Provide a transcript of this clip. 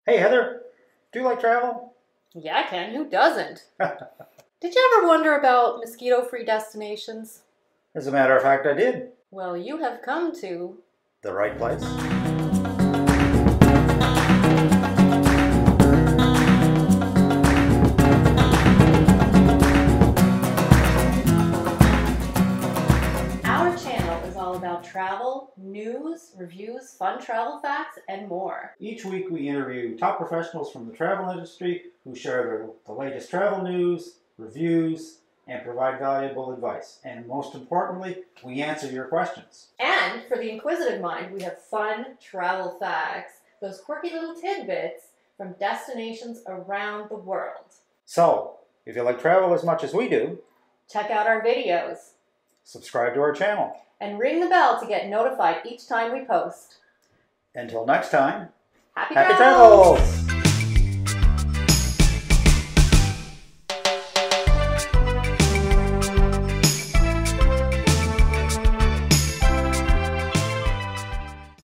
Hey Heather, do you like travel? Yeah, Ken, who doesn't? Did you ever wonder about mosquito-free destinations? As a matter of fact, I did. Well, you have come to The right place. Our channel is all about travel, news, reviews, fun travel facts, and more. Each week we interview top professionals from the travel industry who share the latest travel news, reviews, and provide valuable advice. And most importantly, we answer your questions. And for the inquisitive mind, we have fun travel facts, those quirky little tidbits from destinations around the world. So, if you like travel as much as we do, Check out our videos subscribe to our channel. and ring the bell to get notified each time we post. Until next time, Happy happy travels! travels!